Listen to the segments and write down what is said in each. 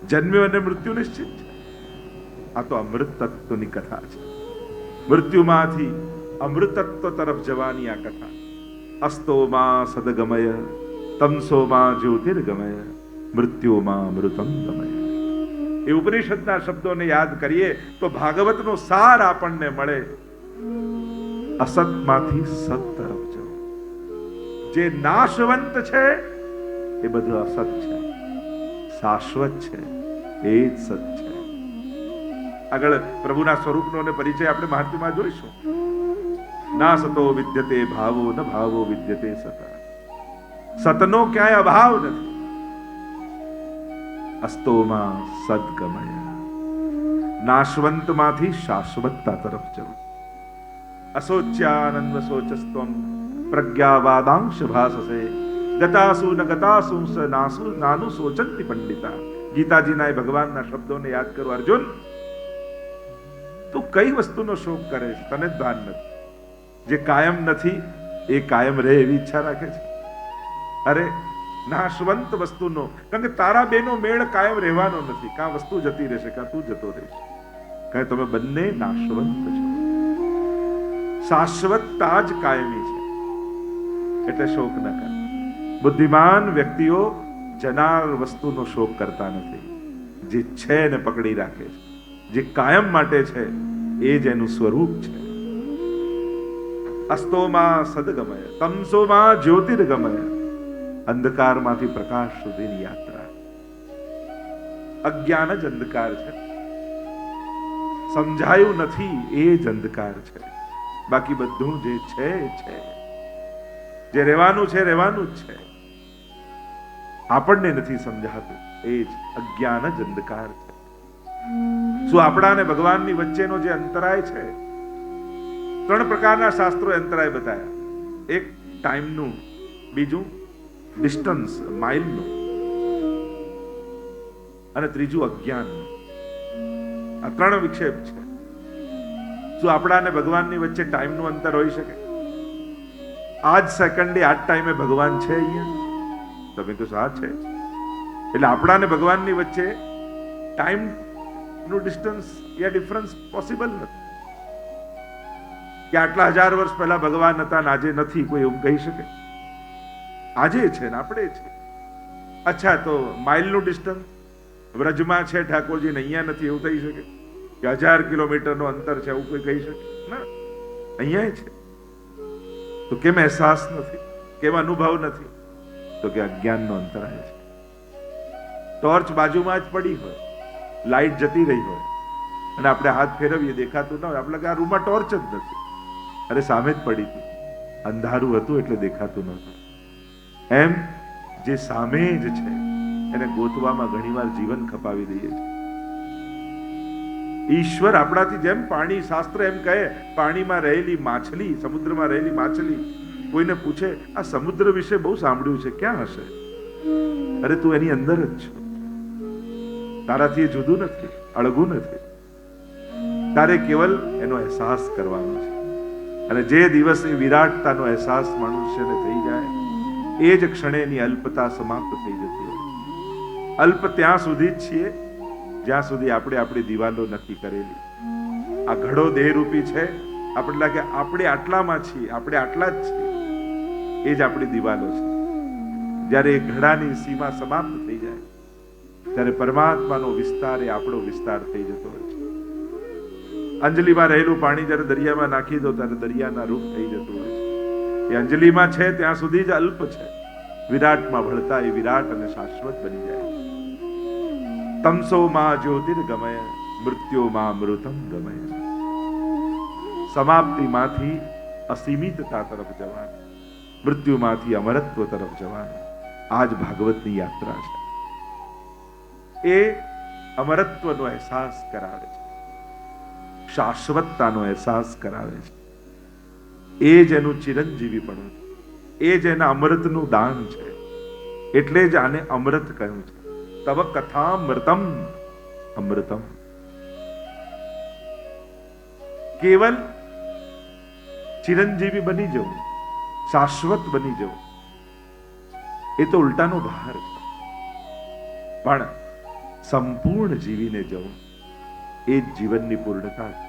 જન્મ્યો અને મૃત્યુ નિશ્ચિત છે. આ તો અમૃત તત્વની કથા છે. મૃત્યુમાંથી અમૃતત્વ તરફ જવાની આ કથા. અસ્તોમાં સદગમય તમસોમાં જ્યોતિર્ગમય મૃત્યુમાં અમૃતમ ગમય. એ ઉપનિષદના શબ્દોને યાદ કરીએ તો ભાગવતનો સાર આપણને મળે. અસતમાંથી સત તરફ જવું. જે નાશવંત છે એ બધું અસત છે, શાશ્વત છે એ જ સત છે. આગળ પ્રભુના સ્વરૂપનો ને પરિચય આપણે મહાત્મ્યમાં જોઈશું. ના સતો વિદ્યતે ભાવો ન ભાવો વિદ્યતે સત. સતનો ક્યાંય અભાવ નથી. અસ્તોમાં સદગમય. નાશવંતમાંથી શાશ્વતતા તરફ જવું. અશોચ્યાનંદ શોચસ્ત્વમ પ્રજ્ઞાવાદાંશ ભાસસે ગતાસુ ન ગતાસુ નાસુ નાનુ શોચંતિ પંડિતા. ગીતાજીના એ ભગવાનના શબ્દોને યાદ કરો. અર્જુન, તું કઈ વસ્તુનો શોક કરે છે? તને જ ભાન નથી. જે કાયમ નથી એ કાયમ રહે એવી ઈચ્છા રાખે છે. અરે નાશવંત વસ્તુનો, કારણ કે તારા બેનો મેળ કાયમ રહેવાનો નથી. કાં વસ્તુ જતી રહેશે, કાં તું જતો રહેશે. કારણ તમે બંને નાશવંત છો. શાશ્વતતા જ કાયમી છે, એટલે શોક ન કર. બુદ્ધિમાન વ્યક્તિઓ જનાર વસ્તુનો શોક કરતા નથી. જે છે ને પકડી રાખે છે, જે કાયમ માટે છે એ જ એનું સ્વરૂપ છે. અસ્તોમાં સદગમય તમસોમાં જ્યોતિર્ગમય. અંધકારમાંથી પ્રકાશ સુધીની યાત્રા. અજ્ઞાન જ અંધકાર છે. સમજાયું નથી એ જ અંધકાર છે. બાકી બધું જે છે છે. જે રહેવાનું છે રહેવાનું જ છે. આપણને નથી સમજાતું એ જ અજ્ઞાન જ અંધકાર છે. શું આપણા અને ભગવાનની વચ્ચેનો જે અંતરાય છે, 3 પ્રકારના શાસ્ત્રોએ અંતરાય બતાવ્યા. એક ટાઈમનું, બીજું ડિસ્ટન્સ માઇલનું, અને ત્રીજું અજ્ઞાનનું. આ 3 વિક્ષેપ છે. શું આપણા અને ભગવાનની વચ્ચે ટાઈમનું અંતર હોઈ શકે? આ જ સેકન્ડે આ જ ટાઈમે ભગવાન છે અહીંયા? તમે તો હા છે. એટલે આપણા અને ભગવાનની વચ્ચે ટાઈમ નું ડિસ્ટન્સ યા ડિફરન્સ પોસિબલ નથી. કે આટલા 1000 વર્ષ પહેલા ભગવાન હતા ને આજે નથી, કોઈ એવું કહી શકે? આજે છે ને આપણે છે. અચ્છા, તો માઇલનું ડિસ્ટન્સ વ્રજમાં છે ઠાકોરજી ને અહીંયા નથી, એવું થઈ શકે? કે 1000 કિલોમીટરનો અંતર છે, એવું કોઈ કહી શકે? ના, અહીંયા છે. તો કેમ અહેસાસ નથી? કેમ અનુભવ નથી? તો કે અજ્ઞાનનો અંતરાય છે. ટોર્ચ બાજુમાં જ પડી હોય, લાઈટ જતી રહી હોય અને આપણે હાથ ફેરવીએ દેખાતું ના હોય, આપણે કે આ રૂમમાં ટોર્ચ જ નથી. અરે સામે જ પડી હતી, અંધારું હતું એટલે દેખાતું નહોતું. એમ જે સામે જ છે એને ગોતવામાં ઘણીવાર જીવન ખપાવી દઈએ છીએ. ઈશ્વર આપણાથી, જેમ પાણી, શાસ્ત્ર એમ કહે પાણીમાં રહેલી માછલી, સમુદ્રમાં રહેલી માછલી, કોઈને પૂછે આ સમુદ્ર વિશે બહુ સાંભળ્યું છે, ક્યાં હશે? અરે તું એની અંદર જ છે. તારાથી એ જુદું નથી, અળગું નથી. તારે કેવલ એનો અહેસાસ કરવાનો છે. અને જે દિવસે વિરાટતાનો અહેસાસ મનુષ્યને થઈ જાય એ જ ક્ષણે એની અલ્પતા સમાપ્ત થઈ જતી હોય. અલ્પ ત્યાં સુધી જ છીએ જ્યાં સુધી આપણે આપણી દિવાલો નક્કી કરેલી. આ ઘડો દેહરૂપી છે, આપણે લાગે આપણે આટલામાં છીએ, આપણે આટલા જ છીએ, એ જ આપણી દિવાલો છે. જ્યારે એ ઘડાની સીમા સમાપ્ત થઈ જાય ત્યારે પરમાત્માનો વિસ્તાર એ આપણો વિસ્તાર થઈ જતો હોય છે. અંજલિમાં રહેલું પાણી જ્યારે દરિયામાં નાખી દો ત્યારે દરિયાના રૂપ થઈ જતું હોય છે. એ અંજલિમાં છે ત્યાં સુધી જ અલ્પ છે. વિરાટમાં ભળતા એ વિરાટ અને શાશ્વત બની જાય. તમસોમાં જ્યોતિર્ગમય મૃત્યુમાં અમૃતમ ગમય. સમાપ્તિમાંથી અસીમિતતા તરફ જવાનું, મૃત્યુમાંથી અમરત્વ તરફ જવાનું. આ જ ભાગવતની યાત્રા છે. એ અમરત્વનો અહેસાસ કરાવે છે, શાશ્વતતાનો અહેસાસ કરાવે છે. એ જ એનું ચિરંજીવીપણું છે, એ જ એના અમૃતનું દાન છે. એટલે જ આને અમૃત કહ્યું છે. તવ કથામૃતમ અમૃતમ. કેવલ ચિરંજીવી બની જવું, શાશ્વત બની જવું, એ તો ઉલટાનો ભાર છે. પણ સંપૂર્ણ જીવીને જવું, એ જ જીવનની પૂર્ણતા છે.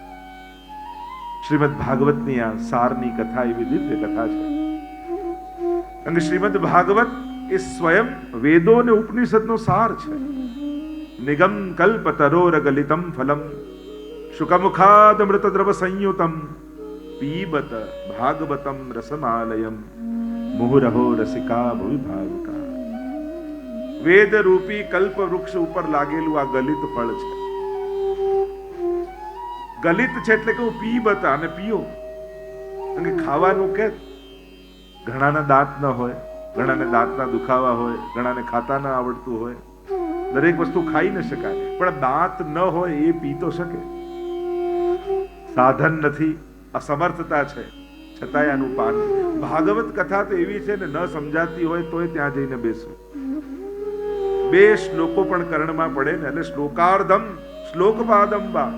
શ્રીમદ ભાગવતની આ સારની કથા એવી દિવ્ય કથા છે. અને શ્રીમદ ભાગવત એ સ્વયં વેદો અને ઉપનિષદનો સાર છે. નિગમ કલ્પ તરોર ગલિતમ ફલમ શુકમુખાદ અમૃત દ્રવ સંયુતમ પીબત ભાગવતમ રસમાલયમ મુહુરહો રસિકા ભુવિ ભાવુકા. વેદ રૂપી કલ્પ વૃક્ષ ઉપર લાગેલું આ ગલિત ફળ છે. ગલિત છે એટલે કે પીબત, અને પીઓ. અને ખાવાનું કે ઘણાના દાંત ન હોય, ઘણાને દાંતના દુખાવા હોય, ઘણાને ખાતા ન આવડતું હોય, દરેક વસ્તુ ખાઈ ન શકાય, પણ દાંત ન હોય એ પી તો શકે. સાધન નથી, અસમર્થતા છે, છતાંય આનું પાન. ભાગવત કથા તો એવી છે ને, ન સમજાતી હોય તોય ત્યાં જઈને બેસો. 2 શ્લોકો પણ કર્ણમાં પડે ને, એટલે શ્લોકાર્ધમ શ્લોકપાદમ બા,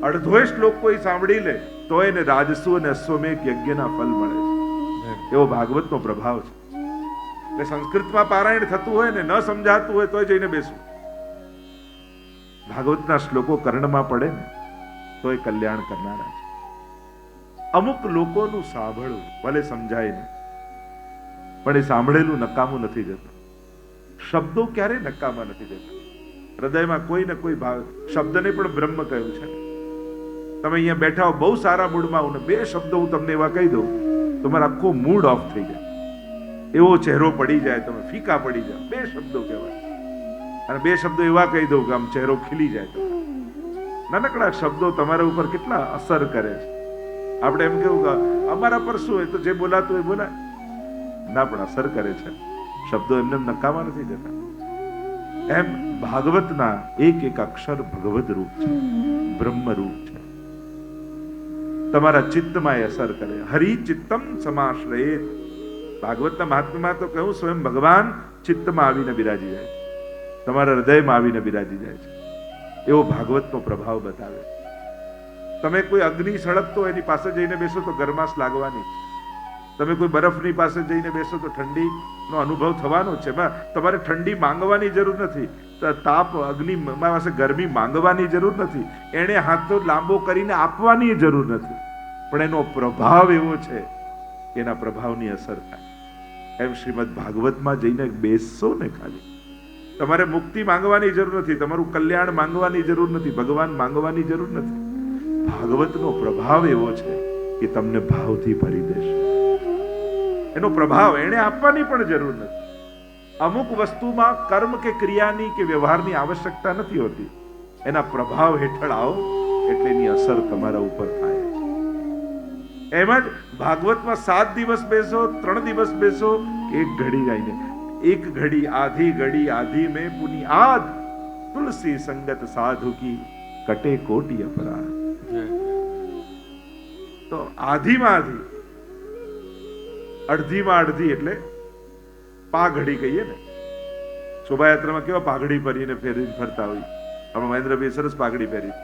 અડધોય શ્લોક કોઈ સાંભળી લે તો એને રાજસુ અને અશ્વમેઘ યજ્ઞના ફળ મળે છે. એવો ભાગવતનો પ્રભાવ છે. એટલે સંસ્કૃતમાં પારાયણ થતું હોય ને, ન સમજાતું હોય તોય જઈને બેસવું. ભાગવતના શ્લોકો કર્ણમાં પડે ને તો એ કલ્યાણ કરનારા છે. અમુક લોકોનું સાંભળવું ભલે સમજાય ને, પણ એ સાંભળેલું નકામું નથી જતું. શબ્દો ક્યારે નકામા નથી જતા. હૃદયમાં કોઈ ને કોઈ ભાવ, શબ્દને પણ બ્રહ્મ કહ્યું છે. તમે અહીંયા બેઠા હો, બહુ સારા મૂડમાં આવો ને 2 શબ્દો હું તમને એવા કહી દઉં, તમારો આખો મૂડ ઓફ થઈ જાય, એવો ચહેરો પડી જાય, તમે ફીકા પડી જાય. 2 શબ્દો કહેવાય, અને 2 શબ્દો એવા કહી દઉં કે આમ ચહેરો ખીલી જાય. નાનકડા શબ્દો તમારા ઉપર કેટલા અસર કરે છે. આપણે એમ કેવું કે અમારા પર શું હોય, તો જે બોલાતું એ બોલાય ના, પણ અસર કરે છે. શબ્દો એમને નકામા નથી જતા. એમ ભાગવતના એક એક અક્ષર ભગવદ રૂપ છે, બ્રહ્મ રૂપ છે. તમારા ચિત્તમાં એ અસર કરે. હરિ ચિત્તમ સમાશ્રયે. ભાગવતના મહાત્મ્યમાં તો કહ્યું, સ્વયં ભગવાન ચિત્તમાં આવીને બિરાજી જાય છે, તમારા હૃદયમાં આવીને બિરાજી જાય છે. એવો ભાગવતનો પ્રભાવ બતાવે. તમે કોઈ અગ્નિ સળગતો એની પાસે જઈને બેસો તો ગરમાશ લાગવાની. તમે કોઈ બરફની પાસે જઈને બેસો તો ઠંડીનો અનુભવ થવાનો છે. તમારે ઠંડી માંગવાની જરૂર નથી, તાપ અગ્નિ પાસે ગરમી માંગવાની જરૂર નથી, એને હાથ લાંબો કરીને આપવાની જરૂર નથી, પણ એનો પ્રભાવ એવો છે કે એના પ્રભાવની અસર થાય. એમ શ્રીમદ ભાગવતમાં જઈને બેસશો ને, ખાલી તમારે મુક્તિ માંગવાની જરૂર નથી, તમારું કલ્યાણ માંગવાની જરૂર નથી, ભગવાન માંગવાની જરૂર નથી. ભાગવતનો પ્રભાવ એવો છે કે તમને ભાવથી ભરી દેશે. એનો પ્રભાવ એને આપવાની પણ જરૂર નથી. અમુક વસ્તુમાં કર્મ કે ક્રિયાની કે વ્યવહારની આવશ્યકતા નથી હોતી. એના પ્રભાવ હેઠળ આવો એટલે એની અસર તમારા ઉપર થાય. એમ જ ભાગવતમાં 7 દિવસ બેસો, 3 દિવસ બેસો, 1 ઘડી ગાઈને, 1 ઘડી આધી ઘડી આધી में पुनि आद तुलसी संगत साधु की कटे कोटि अपराध. તો આધીમાં આધી, અડધીમાં અડધી એટલે પાઘડી કહીએ ને. શોભાયાત્રામાં કેવા પાઘડી પહેરીને ફરતા હોય, આપણે મહેન્દ્રભાઈ સરસ પાઘડી પહેરી.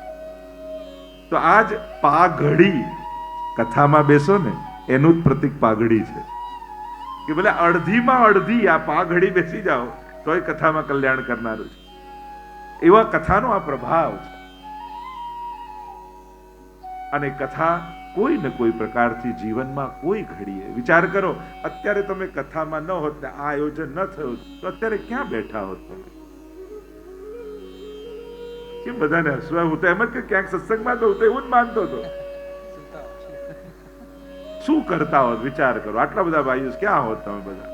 તો આજ પાઘડી કથામાં બેસો ને એનું જ પ્રતીક પાઘડી છે કે ભલે અડધીમાં અડધી આ પાઘડી બેસી જાઓ તોય કથામાં કલ્યાણ કરનારું છે. એવા કથાનો આ પ્રભાવ છે. અને કથા કોઈ ને કોઈ પ્રકારથી જીવનમાં કોઈ ઘડીએ વિચાર કરો, અત્યારે તમે કથામાં ન હોત ને આ આયોજન ન થયું તો અત્યારે ક્યાં બેઠા હોત તમે? કેમ બધાને હસવા? હું તો એમ જ કે ક્યાંક સત્સંગમાં તો એવું જ માનતો હતો. શું કરતા હોત વિચાર કરો? આટલા બધા ભાઈઓ ક્યાં હોત તમે બધા?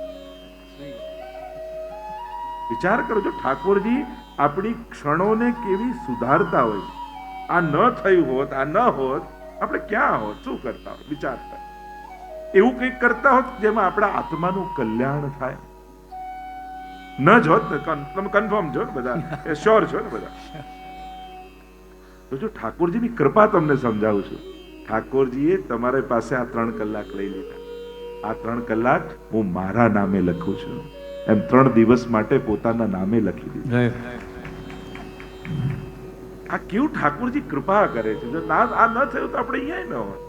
વિચાર કરો, જો ઠાકોરજી આપણી ક્ષણોને કેવી સુધારતા હોય. આ ન થયું હોત, આ ન હોત, આપણે ક્યાં હોત? શું કરતા હોત? વિચાર કર. એવું કંઈક કરતા હોત જેમાં આપણા આત્માનું કલ્યાણ થાય. ન જ હોત ને, તમે કન્ફર્મ છો ને બધા, શ્યોર છો ને બધા? તો જો ઠાકોરજીની કૃપા તમને સમજાવું છું. ઠાકોરજીએ તમારી પાસે આ 3 કલાક લઈ લીધા. આ 3 કલાક હું મારા નામે લખું છું, એમ 3 દિવસ માટે પોતાના નામે લખી દીધું. આ કેવું ઠાકોરજી કૃપા કરે છે. જો આ ન થયું તો આપણે અહીંયા ન હોત.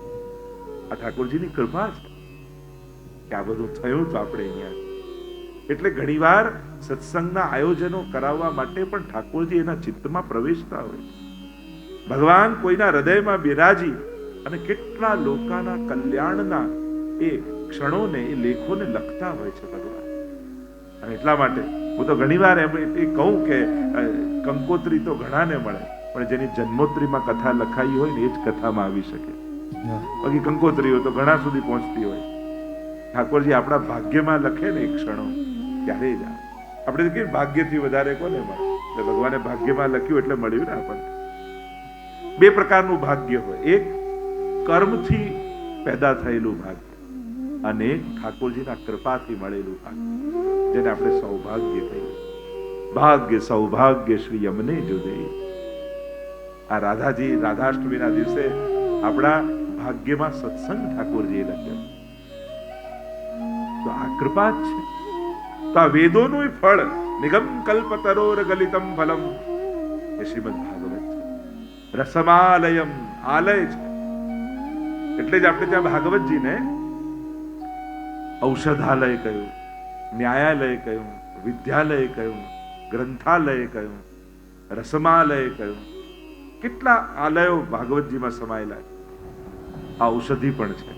આ ઠાકોરજીની કૃપા છે કે આ બધું થયું તો આપણે અહીંયા. એટલે ઘણીવાર સત્સંગના આયોજનો કરાવવા માટે પણ ઠાકોરજી એના ચિત્તમાં પ્રવેશતા હોય. ભગવાન કોઈના હૃદયમાં બિરાજી અને કેટલા લોકોના કલ્યાણના એ ક્ષણોને, એ લેખોને લખતા હોય છે ભગવાન. અને એટલા માટે હું તો ઘણીવાર એમ એ કહું કે કંકોત્રી તો ઘણાને મળે, પણ જેની જન્મોત્રીમાં કથા લખાઈ હોય ને એ જ કથામાં આવી શકે. બાકી કંકોત્રીઓ તો ઘણા સુધી પહોંચતી હોય. ઠાકોરજી આપણા ભાગ્યમાં લખે ને એ ક્ષણો, ત્યારે જ આપણે કે ભાગ્યથી વધારે કોને મળે? એટલે ભગવાને ભાગ્યમાં લખ્યું એટલે મળ્યું ને આપણને. બે પ્રકારનું ભાગ્ય હોય, એક કર્મથી પેદા થયેલું ભાગ્ય અને એક ઠાકોરજીના કૃપાથી મળેલું ભાગ્ય, જેને આપણે સૌભાગ્ય કહીએ. ભાગ્ય સૌભાગ્ય શ્રી યમને જો દે. આ રાધાજી રાધાષ્ટમીના દિવસે આપણા ભાગ્યમાં સત્સંગ ઠાકોરજીએ લખ્યો. તો આ કૃપા જ છે. તો આ વેદોનું ફળ નિગમ કલ્પતરોર ગલિતમ ફલમ એ શ્રીમદ ભાગવત છે. રસમાલયમ આલય છે. એટલે જ આપણે ત્યાં ભાગવતજીને ઔષધાલય કહ્યું, ન્યાયાલય કહ્યું, વિદ્યાલય કહ્યું, ગ્રંથાલય કહ્યું, રસમાલય કહ્યું. કેટલા આલયો ભાગવતજીમાં સમાયેલા છે. આ ઔષધિ પણ છે,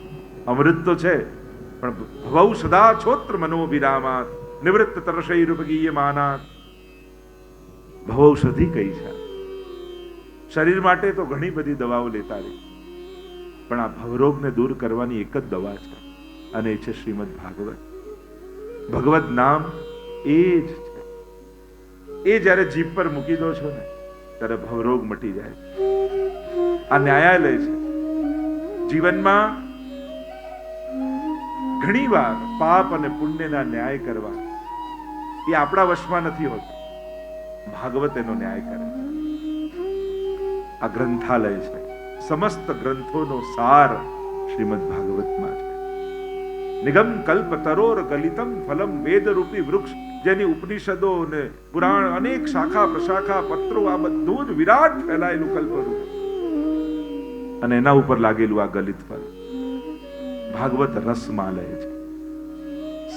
અમૃત તો છે, પણ ભવૌ સદા છોત્ર મનોવિરામાત નિવૃત્ત તરશૈરુપગીયમાનાત. ભવૌષધિ કઈ છે? શરીર માટે તો ઘણી બધી દવાઓ લેતા રહી, પણ આ ભવરોગને દૂર કરવાની એક જ દવા છે, અને એ છે શ્રીમદ ભાગવત. ભગવત નામ એ જ છે. એ જ્યારે જીભ પર મૂકી દો છો ને ત્યારે ભવરોગ મટી જાય. આ ન્યાયાલય છે. જીવનમાં ઘણીવાર પાપ અને પુણ્યના ન્યાય કરવા એ આપણા વશમાં નથી હોતું. ભાગવત એનો ન્યાય કરે છે. આ ગ્રંથાલય છે. સમસ્ત ગ્રંથોનો સાર શ્રીમદ ભાગવતમાં છે. નિગમ કલ્પ તરોર ગલિતમ ફલમ વેદરૂપી વૃક્ષ, જેની ઉપનિષદો ને પુરાણ અનેક શાખા પ્રશાખા પત્રો, આ બધું જ વિરાટ ફેલાયેલું કલ્પરૂપ, અને એના ઉપર લાગેલું આ ગલિત ફળ. ભાગવત રસમાલય છે.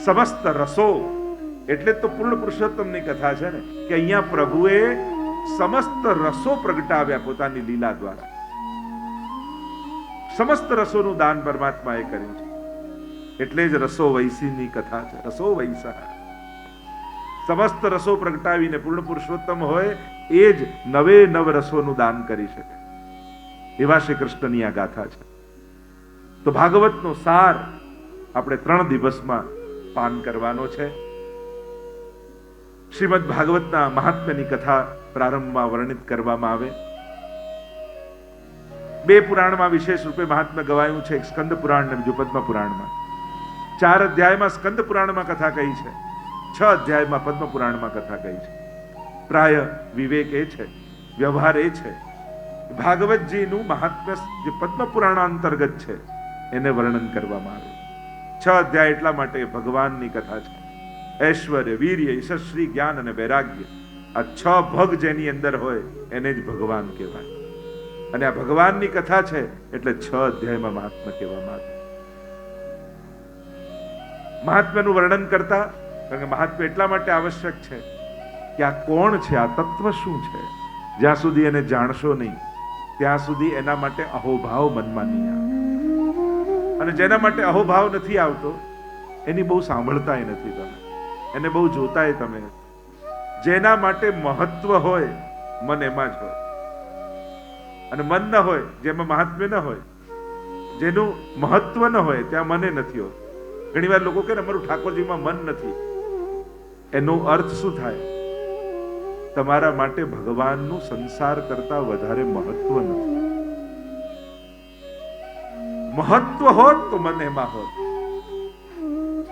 સમસ્ત રસો એટલે તો પૂર્ણ પુરુષોત્તમની કથા છે ને, કે અહીંયા પ્રભુએ સમસ્ત રસો પ્રગટાવ્યા પોતાની લીલા દ્વારા. સમસ્ત રસોનું દાન પરમાત્માએ કર્યું છે. એટલે જ રસો વૈસીની કથા છે. રસો વૈસા, સમસ્ત રસો પ્રગટાવીને પૂર્ણ પુરુષોત્તમ હોય એ જ નવે નવ રસોનું દાન કરી શકે. એવા શ્રી કૃષ્ણની આ ગાથા છે. તો ભાગવતનો સાર આપણે 3 દિવસમાં પાન કરવાનો છે. શ્રીમદ ભાગવતના મહાત્મ્યની કથા પ્રારંભમાં વર્ણિત કરવામાં આવે. 2 પુરાણમાં વિશેષ રૂપે મહાત્મ્ય ગવાયું છે, એક સ્કંદ પુરાણ અને બીજું પદ્મ પુરાણમાં. 4 અધ્યાયમાં સ્કંદ પુરાણમાં કથા કહી છે, 6 અધ્યાયમાં પદ્મ પુરાણમાં કથા કહી છે. પ્રાય વિવેક એ છે, વ્યવહાર એ છે, ભાગવતજીનું મહાત્મ્ય જે પદ્મ પુરાણ અંતર્ગત છે એને વર્ણન કરવામાં આવે. 6 અધ્યાય એટલા માટે ભગવાનની કથા છે. ઐશ્વર્ય, વીર્ય, યશસ્વી, જ્ઞાન અને વૈરાગ્ય, આ 6 ભગ જેની અંદર હોય એને જ ભગવાન કહેવાય. અને આ ભગવાનની કથા છે એટલે 6 અધ્યાયમાં મહાત્મ્ય કહેવામાં આવે. મહાત્મ્યનું વર્ણન કરતા, કારણ કે મહાત્મ્ય એટલા માટે આવશ્યક છે કે આ કોણ છે, આ તત્વ શું છે, જ્યાં સુધી એને જાણશો નહીં ત્યાં સુધી એના માટે અહોભાવ મનમાં નહીં આવે. અને જેના માટે અહોભાવ નથી આવતો એની બહુ સાંભળતાય નથી તમે, એને બહુ જોતાય તમે. જેના માટે મહત્વ હોય મન એમાં જ હોય, અને મન ન હોય જેમાં મહાત્મ્ય ન હોય, જેનું મહત્વ ન હોય ત્યાં મને નથી હોતું. ઘણી વાર લોકો કહે અમારું ઠાકોરજીમાં મન નથી. એનો અર્થ શું થાય? તમારા માટે ભગવાનનું સંસાર કરતા વધારે મહત્વ નથી. મહત્વ હોત તો મન એમાં હોત.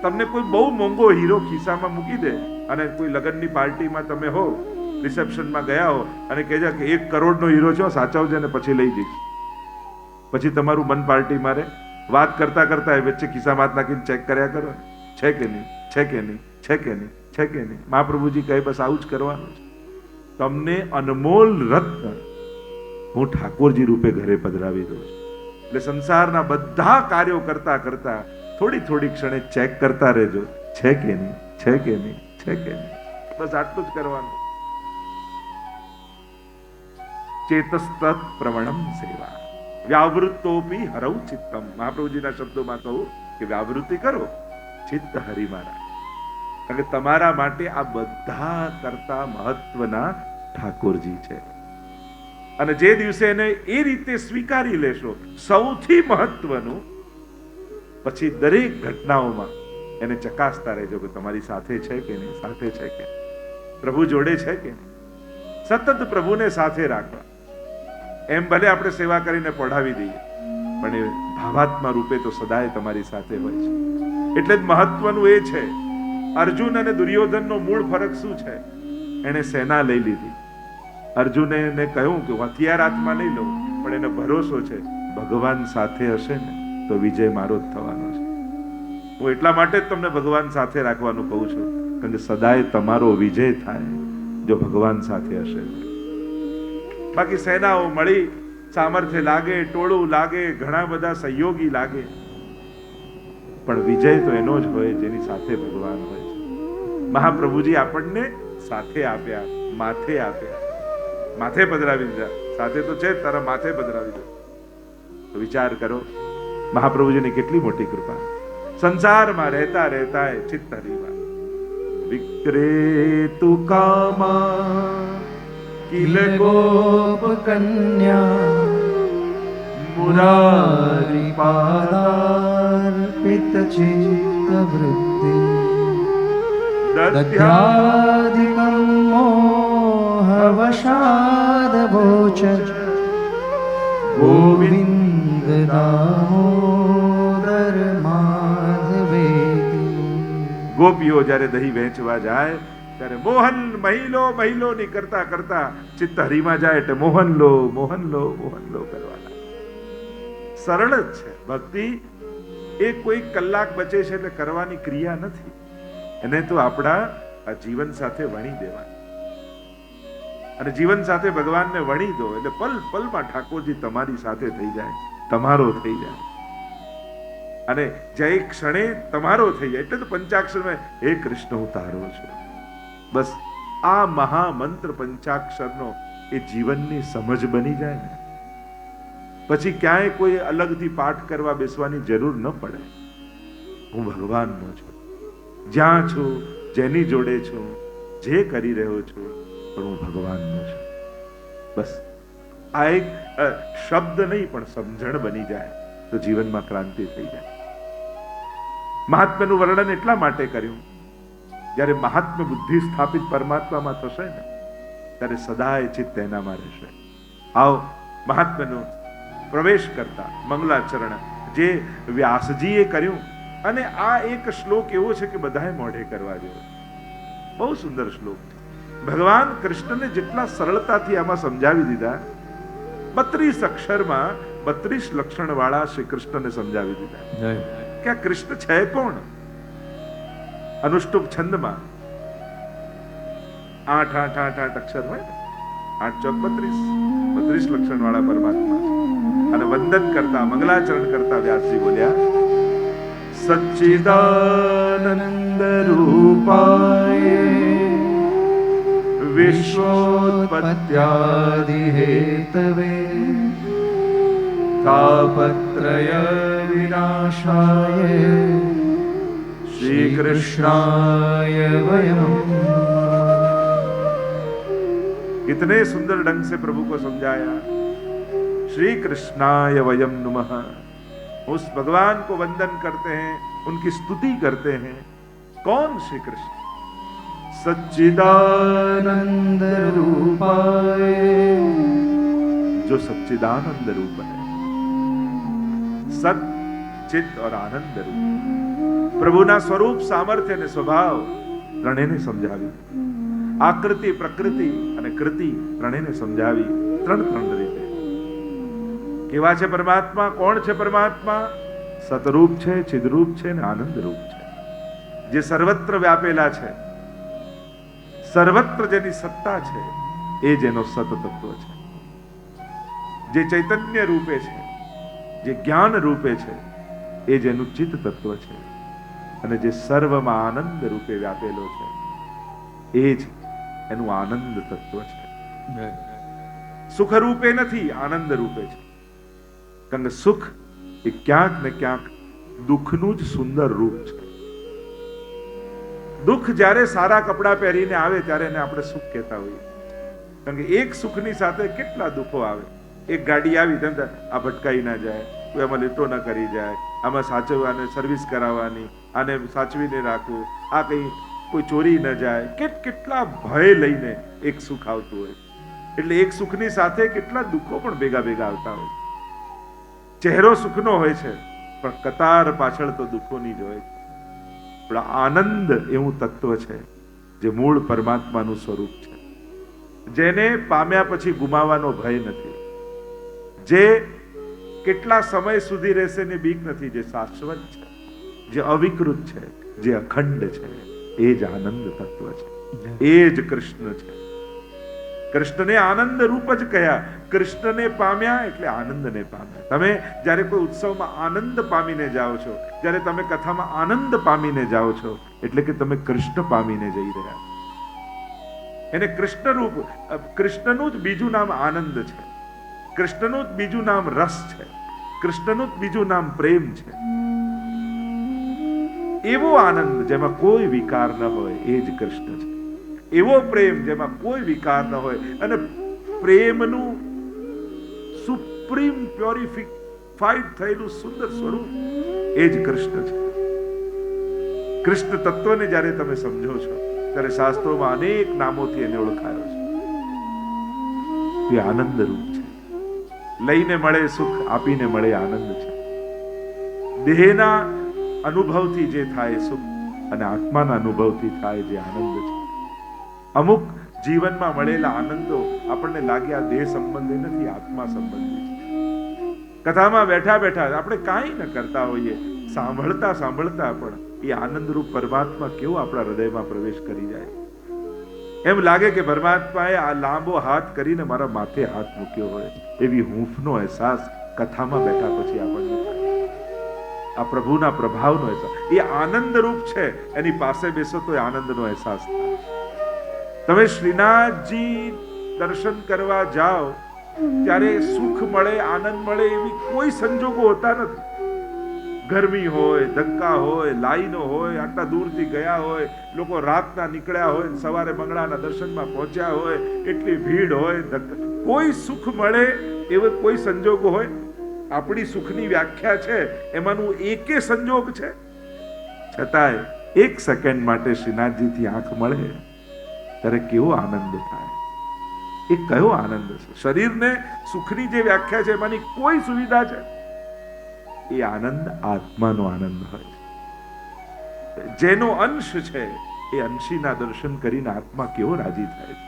તમને કોઈ બહુ મોંઘો હીરો ખિસ્સામાં મૂકી દે અને કોઈ લગ્નની પાર્ટીમાં તમે હો, રિસેપ્શનમાં ગયા હો અને કહેજો કે 1 કરોડનો હીરો છો, સાચવજે ને પછી લઈ જઈશ. પછી તમારું મન પાર્ટી મારે. વાત કરતા કરતા એ વચ્ચે ખિસ્સામાં હાથ નાખીને ચેક કર્યા કરો, છે કે નહીં, છે કે નહીં, છે કે નહીં, છે કે નહીં. મહાપ્રભુજી કહે બસ આવું જ કરવાનું છે. તમને અનમોલ રત્ન હું ઠાકોરજી રૂપે ઘરે પધરાવી દઉં છું. એટલે સંસારના બધા કાર્યો કરતા કરતા થોડી થોડી ક્ષણે ચેક કરતા રહેજો, છે કે નહીં, છે કે નહીં? છે કે નહીં? બસ આટલું જ કરવાનું. ચેતસ્તત પ્રવણમ સેવા વ્યાવૃત્તોપી હરૌ ચિત્તમ. મહાપ્રભુજીના શબ્દોમાં કહું કે વ્યાવૃત્તિ કરો, ચિત્ત હરિમાં રાખ. કારણ કે તમારા માટે આ બધા કરતા મહત્વના ઠાકોરજી છે. અને જે દિવસે એને એ રીતે સ્વીકારી લેશો, સૌથી મહત્વનું, પછી દરેક ઘટનાઓમાં એને ચકાસતા રહેજો કે તમારી સાથે છે કે નહીં, સાથે છે કે પ્રભુ જોડે છે કે નહીં. સતત પ્રભુને સાથે રાખવા. એમ ભલે આપણે સેવા કરીને પઢાવી દઈએ, પણ એ ભાવાત્મા રૂપે તો સદાય તમારી સાથે હોય છે. એટલે જ મહત્વનું એ છે. અર્જુન અને દુર્યોધનનો મૂળ ફરક શું છે? એને સેના લઈ લીધી. અર્જુને એને કહ્યું કે હથિયાર હાથમાં નહીં લઉં, પણ એને ભરોસો છે ભગવાન સાથે હશે ને તો વિજય મારો જ થવાનો છે. હું એટલા માટે જ તમને ભગવાન સાથે રાખવાનું કહું છું, કારણ કે સદાય તમારો વિજય થાય જો ભગવાન સાથે હશે. બાકી સેનાઓ મળી, સામર્થ્ય લાગે, ટોળું લાગે, ઘણા બધા સહયોગી લાગે, પણ વિજય તો એનો જ હોય જેની સાથે ભગવાન હોય છે. મહાપ્રભુજી આપણને સાથે આપ્યા, માથે આપ્યા, માથે પધરાવી દીધા. સાથે તો છે, તારા માથે પધરાવી દીધા. તો વિચાર કરો મહાપ્રભુજીની કેટલી મોટી કૃપા. સંસારમાં રહેતા રહેતા ચિત્ત હરિમાં વિક્રેતુ કામા કિલ ગોપ કન્યા મુરારી પાદાર્પિત ચિત્ત વૃત્તિ દધ્યાધિકમ મોહવશાદ ભોચર ગોવિંદ દામોદર માધવેતિ. ગોપીઓ જ્યારે દહીં વહેંચવા જાય ત્યારે મોહન મહિલો ની કરતા કરતા ચિત્ત હરિમાં જાય એટલે મોહન લો મોહન લો મોહન લો કરવાના. સરળ જ છે ભક્તિ. એ કોઈ કલાક બચે છે એટલે કરવાની ક્રિયા નથી. એને તો આપણા આ જીવન સાથે વણી દેવાની. અને જીવન સાથે ભગવાનને વણી દો એટલે પલ પલમાં ઠાકોરજી તમારી સાથે થઈ જાય, તમારો થઈ જાય. અને જે ક્ષણે તમારો થઈ જાય એટલે તો પંચાક્ષરમાં હે કૃષ્ણ હું તારો છું. બસ આ મહામંત્ર પંચાક્ષરનો એ જીવનની સમજ બની જાય ને પછી ક્યાંય કોઈ અલગથી પાઠ કરવા બેસવાની જરૂર ન પડે. હું ભગવાનનો છું, જ્યાં છું, જેની જોડે છું, જે કરી રહ્યો છું, પણ હું ભગવાનનો છું. બસ આ એક શબ્દ નહીં પણ સમજણ બની જાય તો જીવનમાં ક્રાંતિ થઈ જાય. મહાત્મ્યનું વર્ણન એટલા માટે કર્યું, જ્યારે મહાત્મ્ય બુદ્ધિ સ્થાપિત પરમાત્મામાં થશે ને ત્યારે સદાય ચિત્ત એનામાં રહેશે. આવો મહાત્મ્યનો પ્રવેશ કરતા મંગલાચરણ જે વ્યાસજીએ કર્યું. અને આ એક શ્લોક એવો છે કે બધાએ મોઢે કરવા જેવો. બહુ સુંદર શ્લોક છે. ભગવાન કૃષ્ણને જેટલા સરળતાથી આમાં સમજાવી દીધા, 32 અક્ષરમાં 32 લક્ષણ વાળા શ્રી કૃષ્ણને સમજાવી દીધા કે આ કૃષ્ણ છે કોણ. અનુષ્ટુપ છંદમાં 8 અક્ષર હોય ને, 8 ચોક 32 લક્ષણ વાળા પરમાત્મા. અને વંદન કરતા મંગલાચરણ કરતા વ્યાસજી બોલ્યા સચ્ચિદાનંદ રૂપાય વિશ્વોત્પત્યાદિ હેતવે તાપત્રય વિનાશાય श्री कृष्णाय वयम. कितने सुंदर ढंग से प्रभु को समझाया. श्री कृष्णाय वयम नुमः. उस भगवान को वंदन करते हैं, उनकी स्तुति करते हैं. कौन श्री कृष्ण? सच्चिदानंद रूपाय, जो सच्चिदानंद रूप है. सत, चित और आनंद रूप. પ્રભુના સ્વરૂપ, સામર્થ્ય અને સ્વભાવ ત્રણેયને સમજાવી. આકૃતિ, પ્રકૃતિ અને કૃતિ ત્રણેયને સમજાવી. ત્રણ રીતે કેવા છે પરમાત્મા, કોણ છે પરમાત્મા? સતરૂપ છે, ચિદરૂપ છે અને આનંદ રૂપ છે, જે સર્વત્ર વ્યાપેલા છે. સર્વત્ર જેની સત્તા છે એ જેનો સત તત્વ છે, જે ચૈતન્ય રૂપે છે, જે જ્ઞાન રૂપે છે, એ જેનું ચિત્ત તત્વ છે. અને જે સર્વમાં આનંદ રૂપે વ્યાપેલો છે એ જ એનું આનંદ તત્વ છે. સુખ રૂપે નથી, આનંદ રૂપે છે. કારણ કે સુખ એ ક્યાંક ને ક્યાંક દુઃખનું જ સુંદર રૂપ છે. દુઃખ જ્યારે સારા કપડા પહેરીને આવે ત્યારે એને આપણે સુખ કહેતા હોઈએ. કારણ કે એક સુખની સાથે કેટલા દુઃખો આવે. એક ગાડી આવી તેમ આ ભટકાઈ ના જાય, કોઈ આમાં લીટો ના કરી જાય, આમાં સાચવવાને સર્વિસ કરાવવાની, આને સાચવીને રાખવું, આ કઈ કોઈ ચોરી ન જાય, કેટલા ભય લઈને એક સુખ આવતું હોય. એટલે એક સુખની સાથે કેટલા દુઃખો પણ ભેગા ભેગા આવતા હોય. ચહેરો સુખનો હોય છે પણ કતાર પાછળ તો દુઃખોની જ હોય છે. પણ આનંદ એવું તત્વ છે જે મૂળ પરમાત્માનું સ્વરૂપ છે, જેને પામ્યા પછી ગુમાવવાનો ભય નથી, જે કેટલા સમય સુધી રહેશે ને બીક નથી, જે શાશ્વત છે, જે અવિકૃત છે, જે અખંડ છે, એ જ આનંદ તત્વ છે, એ જ કૃષ્ણ છે. કૃષ્ણને આનંદ રૂપ જ કહ્યા. કૃષ્ણને પામ્યા એટલે આનંદને પામ્યા. તમે જ્યારે કોઈ ઉત્સવમાં આનંદ પામીને જાઓ છો, જ્યારે તમે કથામાં આનંદ પામીને જાઓ છો, એટલે કે તમે કૃષ્ણ પામીને જઈ રહ્યા. એને કૃષ્ણ રૂપ, કૃષ્ણનું જ બીજું નામ આનંદ છે, કૃષ્ણનું જ બીજું નામ રસ છે, કૃષ્ણનું જ બીજું નામ પ્રેમ છે. એવો આનંદ જેમાં કોઈ વિકાર ન હોય એ જ કૃષ્ણ છે. એવો પ્રેમ જેમાં કોઈ વિકાર ન હોય અને પ્રેમનું સુપ્રીમ પ્યોરિફાઈડ થયેલું સુંદર સ્વરૂપ એ જ કૃષ્ણ છે. કૃષ્ણ તત્વને જ્યારે તમે સમજો છો ત્યારે શાસ્ત્રોમાં અનેક નામોથી એને ઓળખાયો છે. એ આનંદ રૂપ છે. લઈને મળે સુખ, આપીને મળે આનંદ છે. દેહના અનુભવથી જે થાય સુખ અને આત્માના અનુભવથી થાય જે આનંદ છે. અમુક જીવનમાં મળેલા આનંદો આપણને લાગે આ દેહ સંબંધી નથી, આત્મા સંબંધી છે. કથામાં બેઠા બેઠા આપણે કાંઈ ન કરતા હોઈએ, સાંભળતા સાંભળતા પણ એ આનંદરૂપ પરમાત્મા કેવો આપણા હૃદયમાં પ્રવેશ કરી જાય. એમ લાગે કે પરમાત્માએ આ લાંબો હાથ કરીને મારા માથે હાથ મૂક્યો હોય, એવી હૂંફનો અહેસાસ કથામાં બેઠા પછી આપણને થાય. આ પ્રભુના પ્રભાવનો અહેસાસ, એ આનંદ રૂપ છે. એની પાસે બેસો તો એ આનંદનો અહેસાસ થાય. તમે શ્રીનાથજી દર્શન કરવા જાઓ ત્યારે સુખ મળે, આનંદ મળે એવી કોઈ સંજોગો હોતા નથી. ગરમી હોય, ધક્કા હોય, લાઈનો હોય, આટલા દૂરથી ગયા હોય, લોકો રાતના નીકળ્યા હોય, સવારે મંગળાના દર્શનમાં પહોંચ્યા હોય, એટલી ભીડ હોય, કોઈ સુખ મળે એવો કોઈ સંજોગો હોય? આપણી સુખની વ્યાખ્યા છે એમાંનું એકે સંજોગ છે. છતાંય એક સેકન્ડ માટે શ્રીનાથજીથી આંખ મળે ત્યારે કેવો આનંદ થાય. એ કયો આનંદ છે? શરીરને સુખની જે વ્યાખ્યા છે એમાંની કોઈ સુવિધા છે? એ આનંદ આત્માનો આનંદ હોય છે. જેનો અંશ છે એ અંશીના દર્શન કરીને આત્મા કેવો રાજી થાય છે.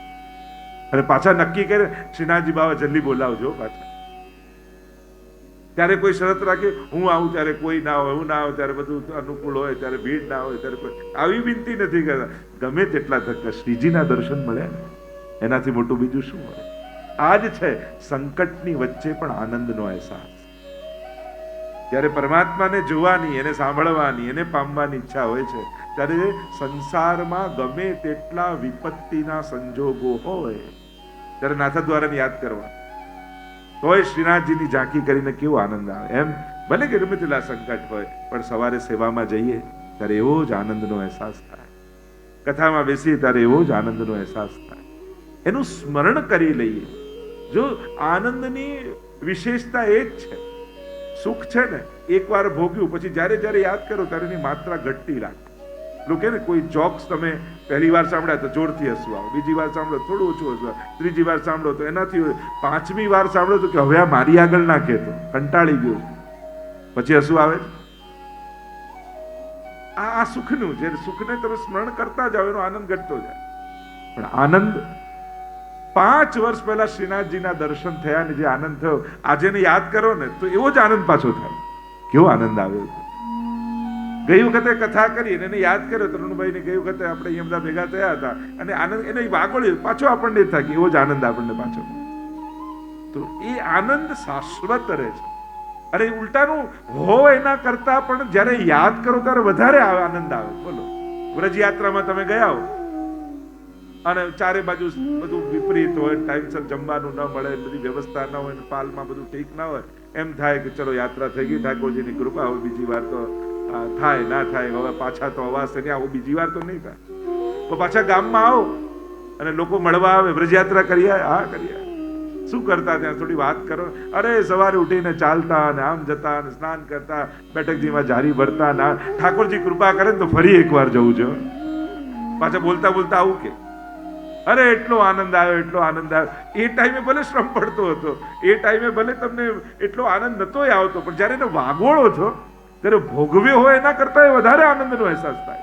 અને પાછા નક્કી કરે શ્રીનાથજી બાબા જલ્દી બોલાવજો પાછા. ત્યારે કોઈ શરત રાખે હું આવું ત્યારે કોઈ ના હોય, હું ના આવું ત્યારે બધું અનુકૂળ હોય, ત્યારે ભીડ ના હોય ત્યારે કોઈ આવી વિનંતી નથી કરતા. ગમે તેટલા ધક્કા શ્રીજીના દર્શન મળ્યા ને એનાથી મોટું બીજું શું હોય? આ જ છે સંકટની વચ્ચે પણ આનંદનો અહેસાસ. જ્યારે પરમાત્માને જોવાની, એને સાંભળવાની, એને પામવાની ઈચ્છા હોય છે ત્યારે સંસારમાં ગમે તેટલા વિપત્તિના સંજોગો હોય ત્યારે નાથદ્વારાને યાદ કરવા, તોય શ્રીનાથજીની ઝાંકી કરીને કેવો આનંદ આવે. એમ ભલે કે ગમે તેટલા સંકટ હોય પણ સવારે સેવામાં જઈએ ત્યારે એવો જ આનંદનો અહેસાસ થાય. કથામાં બેસીએ ત્યારે એવો જ આનંદનો અહેસાસ થાય. એનું સ્મરણ કરી લઈએ. જો આનંદની વિશેષતા એ જ છે. સુખ છે ને એકવાર ભોગ્યું પછી જ્યારે જ્યારે યાદ કરો ત્યારે એની માત્રા ઘટતી લાગે. લોકો ને કોઈ જોક્સ તમે પહેલી વાર સાંભળ્યા તો જોરથી હસવું આવે, બીજી વાર સાંભળો થોડું ઓછું હસવું આવે, ત્રીજી વાર સાંભળો તો એનાથી, પાંચમી વાર સાંભળો તો કે હવે આ મારી આગળ ના કહેતો, કંટાળી ગયો, પછી હસવું આવે. આ સુખનું, જે સુખને તમે સ્મરણ કરતા જાઓ એનો આનંદ ઘટતો જાય. પણ આનંદ 5 વર્ષ પહેલા શ્રીનાથજીના દર્શન થયા ને જે આનંદ થયો આજે ને યાદ કરો ને તો એવો જ આનંદ પાછો થાય. કેવો આનંદ આવ્યો. ગઈ વખતે કથા કરી એને યાદ કર્યો તરુણભાઈ ને, ગઈ વખતે આપણે અહીંયા બધા ભેગા થયા હતા અને આનંદ એને વાગોળ્યો પાછો આપણને થાય કે એવો જ આનંદ આપણને પાછો. તો એ આનંદ શાશ્વત રહે છે. અરે ઉલટાનું હોય એના કરતા પણ જ્યારે યાદ કરો ત્યારે વધારે આનંદ આવે. બોલો, વ્રજયાત્રામાં તમે ગયા હો અને ચારે બાજુ બધું વિપરીત હોય, ટાઈમસર જમવાનું ન મળે, બધી વ્યવસ્થા ન હોય, પાલમાં બધું ઠીક ના હોય, એમ થાય કે ચલો યાત્રા થઈ ગઈ, ઠાકોરજીની કૃપા, હવે બીજી વાર તો થાય ના થાય, હવે પાછા તો અવાસ નહીં, આવું બીજી વાર તો નહીં થાય. તો પાછા ગામમાં આવો અને લોકો મળવા આવે, વ્રજયાત્રા કરી આયા? હા કરી આયા. શું કરતા ત્યાં? થોડી વાત કરો. અરે સવારે ઉઠીને ચાલતા અને આમ જતા અને સ્નાન કરતા, બેઠકજીમાં જારી ભરતા, ના ઠાકોરજી કૃપા કરે ને તો ફરી એકવાર જવું છે. પાછા બોલતા બોલતા આવું કે અરે એટલો આનંદ આવ્યો, એટલો આનંદ આવ્યો. એ ટાઈમે ભલે શ્રમ પડતો હતો, એ ટાઈમે ભલે તમને એટલો આનંદ નતો આવતો, પણ જ્યારે એને વાગોળો છો ત્યારે ભોગવ્યો હોય એના કરતા વધારે આનંદનો અહેસાસ થાય.